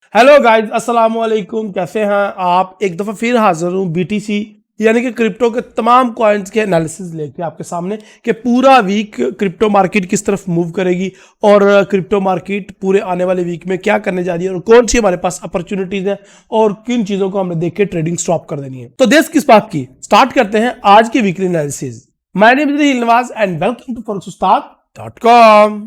Hello guys, अस्सलाम वालेकुम। कैसे हैं आप? एक दफ़ा फिर हाजिर हूँ बीटीसी यानी कि क्रिप्टो के तमाम कॉइन्स के एनालिसिस लेके आपके सामने कि पूरा वीक क्रिप्टो मार्केट किस तरफ मूव करेगी और क्रिप्टो मार्केट पूरे आने वाले वीक में क्या करने जा रही है और कौन सी हमारे पास अपॉर्चुनिटीज है और किन चीज़ों को हमने देख के ट्रेडिंग स्टॉप कर देनी है। तो देश किस बात की, स्टार्ट करते हैं आज की weekly analysis. My name is Nawaz and welcome to forex-ustad.com।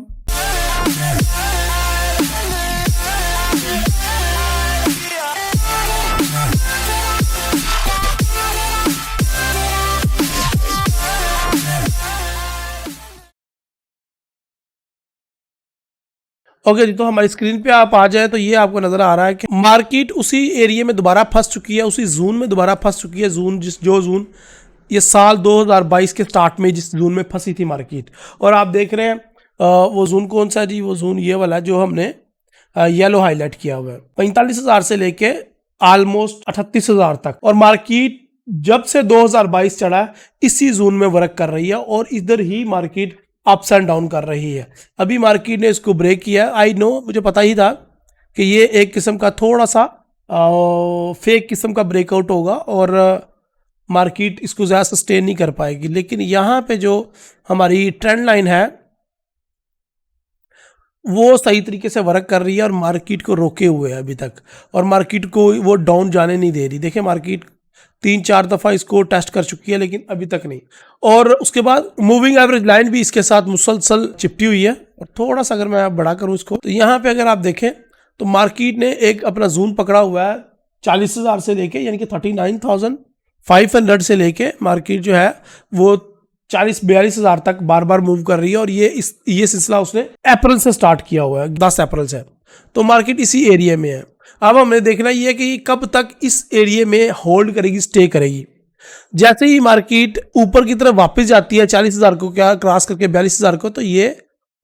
Okay जी, तो हमारी स्क्रीन पे आप आ जाए तो ये आपको नजर आ रहा है कि मार्केट उसी एरिया में दोबारा फंस चुकी है, उसी जोन में दोबारा फंस चुकी है। जो जोन ये साल 2022 के स्टार्ट में जिस जोन में फंसी थी मार्केट, और आप देख रहे हैं वो जोन कौन सा है जी? वो जोन ये वाला जो हमने येलो हाईलाइट किया हुआ है, 45,000 से लेके ऑलमोस्ट 38,000 तक। और मार्केट जब से 2022 चढ़ा है इसी जोन में वर्क कर रही है और इधर ही मार्केट अप्स एंड डाउन कर रही है। अभी मार्केट ने इसको ब्रेक किया। आई नो, मुझे पता ही था कि ये एक किस्म का थोड़ा सा फेक किस्म का ब्रेकआउट होगा और मार्केट इसको ज़्यादा सस्टेन नहीं कर पाएगी, लेकिन यहाँ पे जो हमारी ट्रेंड लाइन है वो सही तरीके से वर्क कर रही है और मार्केट को रोके हुए है अभी तक, और मार्केट को वो डाउन जाने नहीं दे रही। देखिए मार्केट 3-4 दफ़ा इसको टेस्ट कर चुकी है लेकिन अभी तक नहीं। और उसके बाद मूविंग एवरेज लाइन भी इसके साथ मुसलसल चिपटी हुई है। और थोड़ा सा अगर मैं बड़ा करूं इसको तो यहाँ पे अगर आप देखें तो मार्केट ने एक अपना जोन पकड़ा हुआ है 40,000 से लेके, यानी कि 39,500 से लेके मार्केट जो है वो 40-42,000 तक बार बार मूव कर रही है। और ये सिलसिला उसने अप्रैल से स्टार्ट किया हुआ है, 10 अप्रैल से। तो मार्केट इसी एरिया में है। अब हमने देखना ये है कि कब तक इस एरिया में होल्ड करेगी, स्टे करेगी। जैसे ही मार्केट ऊपर की तरफ वापस जाती है 40,000 को क्या क्रॉस करके 42,000 को, तो ये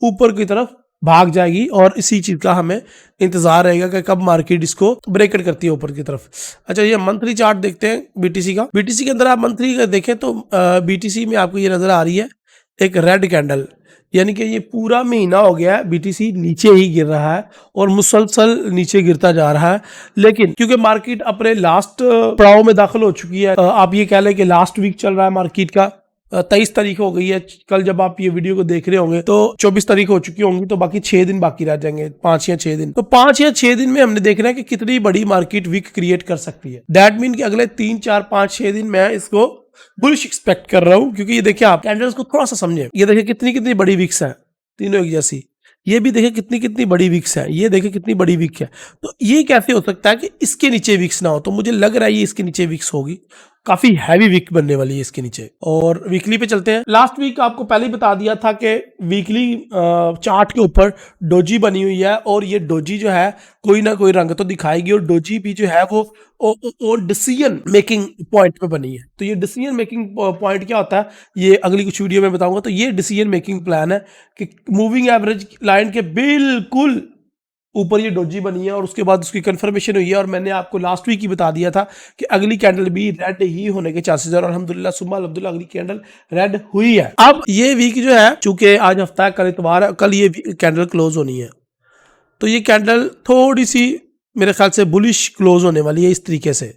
ऊपर की तरफ भाग जाएगी और इसी चीज का हमें इंतजार रहेगा कि कब मार्केट इसको ब्रेकआउट करती है ऊपर की तरफ। अच्छा, ये मंथली चार्ट देखते हैं बीटीसी का। बीटीसी के अंदर आप मंथली का देखें तो बीटीसी में आपको ये नजर आ रही है एक रेड कैंडल, यानी कि ये पूरा महीना हो गया है बीटीसी नीचे ही गिर रहा है और मुसलसल नीचे गिरता जा रहा है। लेकिन क्योंकि मार्केट अपने लास्ट पड़ाव में दाखिल हो चुकी है, आप ये कह लें कि लास्ट वीक चल रहा है मार्केट का, 23 तारीख हो गई है। कल जब आप ये वीडियो को देख रहे होंगे तो 24 तारीख हो चुकी होंगी, तो बाकी 6 दिन बाकी रह जाएंगे, 5 या 6 दिन। तो 5 या 6 दिन में हमने देखना है कि कितनी बड़ी मार्केट वीक क्रिएट कर सकती है। दैट मीन कि अगले 3-4-5-6 दिन मैं इसको बुलिश एक्सपेक्ट कर रहा हूं, क्योंकि ये देखिए आप कैंडल्स को थोड़ा सा समझे। ये देखिए कितनी कितनी बड़ी विक्स है, तीनों एक जैसी। ये भी देखिए कितनी कितनी बड़ी विक्स है, ये देखिए कितनी बड़ी विक है। तो ये कैसे हो सकता है कि इसके नीचे विक्स ना हो? तो मुझे लग रहा है ये इसके नीचे विक्स होगी, काफी हैवी विक बनने वाली है इसके नीचे। और वीकली पे चलते हैं। लास्ट वीक आपको पहले ही बता दिया था कि वीकली चार्ट के ऊपर डोजी बनी हुई है और ये डोजी जो है कोई ना कोई रंग तो दिखाएगी, और डोजी भी जो है वो डिसीजन मेकिंग पॉइंट पे बनी है। तो ये डिसीजन मेकिंग पॉइंट क्या होता है ये अगली कुछ वीडियो में बताऊंगा। तो ये डिसीजन मेकिंग प्लान है कि मूविंग एवरेज लाइन के बिल्कुल ऊपर ये डोजी बनी है और उसके बाद उसकी कंफर्मेशन हुई है। और मैंने आपको लास्ट वीक ही बता दिया था कि अगली कैंडल भी रेड ही होने के चांसेस है, और अल्हम्दुलिल्लाह सुम्मा अल्हम्दुलिल्लाह अगली कैंडल रेड हुई है। अब ये वीक जो है, चूंकि आज हफ्ता है, कल इतवार है, कल ये कैंडल क्लोज होनी है, तो ये कैंडल थोड़ी सी मेरे ख्याल से बुलिश क्लोज होने वाली है इस तरीके से।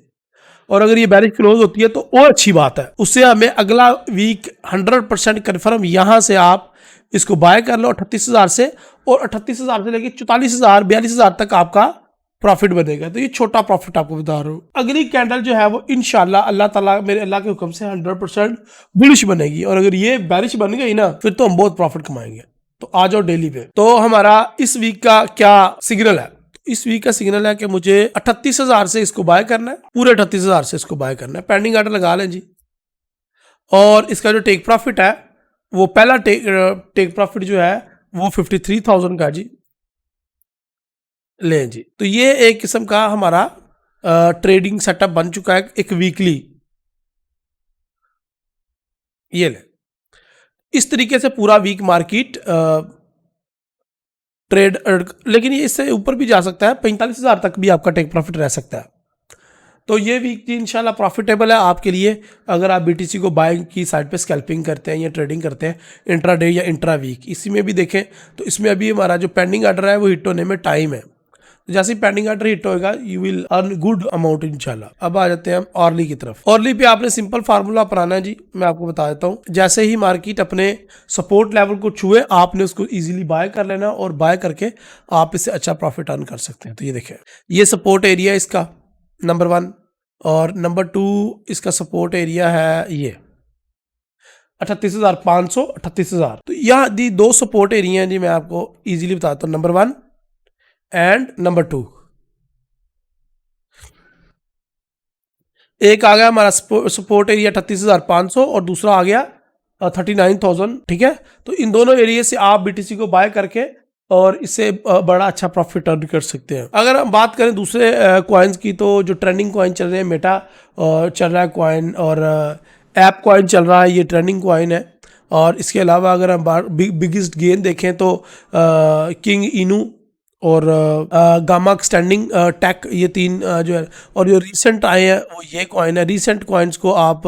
और अगर ये बैरिश क्लोज होती है तो और अच्छी बात है, उससे हमें अगला वीक 100% कन्फर्म यहां से आप इसको बाय कर लो 38,000 से, और 38,000 से लेके 44,000 42,000 तक आपका प्रॉफिट बनेगा। तो ये छोटा प्रॉफिट आपको बता रहा हूँ। अगली कैंडल जो है वो इंशाल्लाह अल्लाह ताला मेरे अल्लाह के हुक्म से 100% बुलिश बनेगी, और अगर ये बैरिश बन गई ना फिर तो हम बहुत प्रॉफिट कमाएंगे। तो आ जाओ डेली पे। तो हमारा इस वीक का क्या सिग्नल है? इस वीक का सिग्नल है कि मुझे 38,000 से इसको बाय करना है, पूरे 38,000 से इसको बाय करना है। पेंडिंग ऑर्डर लगा लें जी। और इसका जो टेक प्रॉफिट है वो पहला टेक प्रॉफिट जो है वो 53,000 का जी लें जी। तो ये एक किस्म का हमारा ट्रेडिंग सेटअप बन चुका है, एक वीकली। ये ले, इस तरीके से पूरा वीक मार्केट ट्रेड, लेकिन ये इससे ऊपर भी जा सकता है, 45,000 तक भी आपका टेक प्रॉफिट रह सकता है। तो ये वीक इंशाल्लाह प्रॉफिटेबल है आपके लिए अगर आप बीटीसी को बाइंग की साइड पे स्कैल्पिंग करते हैं या ट्रेडिंग करते हैं इंट्रा डे या इंट्रा वीक। इसी में भी देखें तो इसमें अभी हमारा जो पेंडिंग ऑर्डर है वो हिट होने में टाइम है। तो जैसे ही पेंडिंग ऑर्डर हिट होएगा you will earn good amount इंशाल्लाह। अब आ जाते हैं हम ऑर्ली की तरफ। ऑर्ली पे आपने सिंपल फार्मूला अपनाना है जी, मैं आपको बता देता हूँ। जैसे ही मार्केट अपने सपोर्ट लेवल को छुए आपने उसको इजीली बाय कर लेना और बाय करके आप इससे अच्छा प्रॉफिट अर्न कर सकते हैं। तो ये देखें, ये सपोर्ट एरिया इसका नंबर 1, और नंबर 2 इसका सपोर्ट एरिया है ये 38,500, 38,000। तो यहाँ दी 2 सपोर्ट एरिया हैं जी, मैं आपको इजीली बताता हूँ, नंबर 1 एंड नंबर 2। एक आ गया हमारा सपोर्ट एरिया 38,500 और दूसरा आ गया 39,000, ठीक है। तो इन दोनों एरिया से आप बीटीसी को बाय करके और इससे बड़ा अच्छा प्रॉफिट अर्न कर सकते हैं। अगर हम बात करें दूसरे कॉइन्स की, तो जो ट्रेंडिंग कॉइन चल रहे हैं, मेटा चल रहा है कॉइन, और ऐप कॉइन चल रहा है, ये ट्रेंडिंग कॉइन है। और इसके अलावा अगर हम बिगेस्ट गेन देखें तो किंग इनू और गामा स्टैंडिंग टेक, ये 3 जो है। और जो रिसेंट आए हैं वो ये कॉइन है। रिसेंट कॉइन्स को आप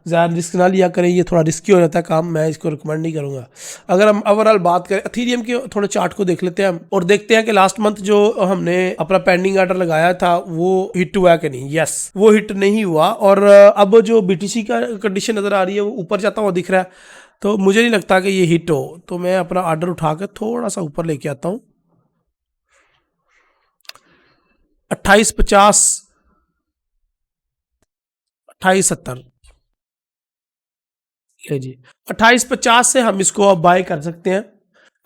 ज़्यादा रिस्क ना लिया करें, ये थोड़ा रिस्की हो जाता है काम, मैं इसको रिकमेंड नहीं करूँगा। अगर हम ओवरऑल बात करें एथेरियम के थोड़े चार्ट को देख लेते हैं हम, और देखते हैं कि लास्ट मंथ जो हमने अपना पेंडिंग ऑर्डर लगाया था वो हिट हुआ कि नहीं। यस, वो हिट नहीं हुआ, और अब जो बीटीसी का कंडीशन नज़र आ रही है वो ऊपर जाता हुआ दिख रहा है, तो मुझे नहीं लगता कि ये हिट हो। तो मैं अपना ऑर्डर उठा कर थोड़ा सा ऊपर लेके आता हूँ, 2850, 2870 ले जी। 2850 से हम इसको अब बाय कर सकते हैं।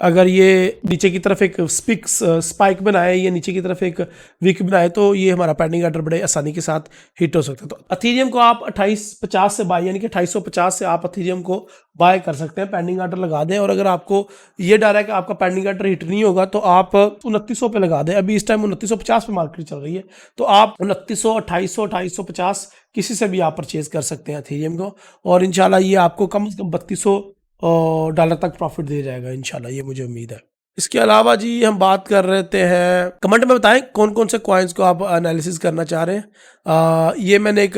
अगर ये नीचे की तरफ एक स्पाइक बनाए, ये नीचे की तरफ एक विक बनाए, तो ये हमारा पेंडिंग ऑर्डर बड़े आसानी के साथ हिट हो सकता है। तो अथीरियम को आप 2850 से बाय, यानी कि 2850 से आप अथीरियम को बाय कर सकते हैं, पेंडिंग ऑर्डर लगा दें। और अगर आपको ये डर है कि आपका पेंडिंग ऑर्डर हिट नहीं होगा, तो आप 2900 पे लगा दें। अभी इस टाइम 2950 पे मार्केट चल रही है, तो आप 2900, 2800, 2850 किसी से भी आप परचेज कर सकते हैं अथीरियम को, और इंशाल्लाह ये आपको कम से कम $3200 तक प्रॉफिट दे जाएगा इंशाल्लाह, ये मुझे उम्मीद है। इसके अलावा जी हम बात कर रहे हैं, कमेंट में बताएं कौन कौन से कॉइन्स को आप एनालिसिस करना चाह रहे हैं। ये मैंने एक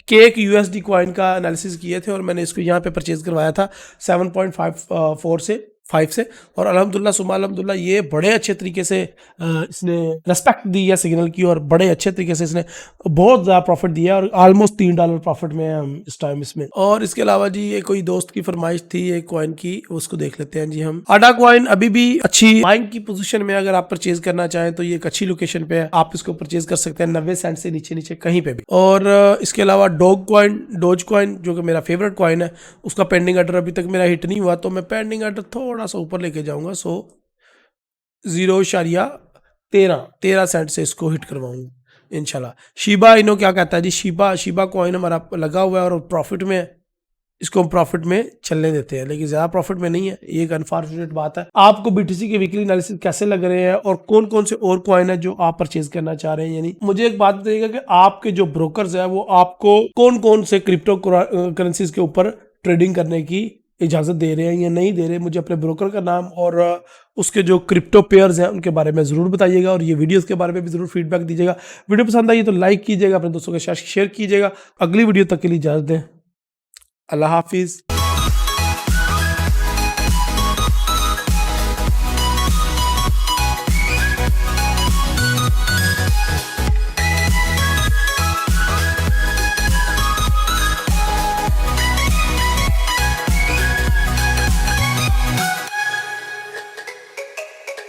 केक यूएसडी कॉइन का एनालिसिस किए थे, और मैंने इसको यहाँ पे परचेज करवाया था 7.54 से 5 से, और अल्हम्दुलिल्लाह सुम्मा अल्हम्दुलिल्लाह ये बड़े अच्छे तरीके से इसने रेस्पेक्ट दी है सिग्नल की, और बड़े अच्छे तरीके से इसने बहुत ज़्यादा प्रॉफिट दिया, और ऑलमोस्ट $3 प्रॉफिट में है हम इस टाइम इसमें। और इसके अलावा जी ये कोई दोस्त की फरमाइश थी एक कॉइन की, उसको देख लेते हैं जी हम। आडा कॉइन अभी भी अच्छी बाइंग की पोजीशन में, अगर आप परचेज करना चाहें तो ये एक अच्छी लोकेशन पे है, आप इसको परचेज कर सकते हैं 90 सेंट से नीचे नीचे कहीं पे भी। और इसके अलावा डोज कॉइन जो कि मेरा फेवरेट कॉइन है, उसका पेंडिंग ऑर्डर अभी तक मेरा हिट नहीं हुआ, तो मैं पेंडिंग ऑर्डर थोड़ा सा ऊपर लेके जाऊंगा, 0.13 सेंट से इसको हिट करवाऊंगा इंशाल्लाह। शिबा इनो क्या कहता है जी, शिबा कॉइन हमारा लगा हुआ है और प्रॉफिट में है, इसको हम प्रॉफिट में चलने देते हैं, लेकिन ज़्यादा प्रॉफिट में नहीं है, ये एक अनफॉर्चुनेट बात है। आपको बीटीसी के वीकली एनालिसिस कैसे लग रहे हैं, और कौन कौन से और कॉइन है जो आप परचेज करना चाह रहे हैं। यानी मुझे एक बात बताइएगा कि आपके जो ब्रोकर्स है वो आपको कौन कौन से क्रिप्टो करेंसीज के ऊपर ट्रेडिंग करने की इजाज़त दे रहे हैं या नहीं दे रहे। मुझे अपने ब्रोकर का नाम और उसके जो क्रिप्टो पेयर्स हैं उनके बारे में ज़रूर बताइएगा, और ये वीडियोस के बारे में भी ज़रूर फीडबैक दीजिएगा। वीडियो पसंद आई तो लाइक कीजिएगा, अपने दोस्तों के साथ शेयर कीजिएगा। अगली वीडियो तक के लिए इजाज़त दें, अल्लाह हाफिज़।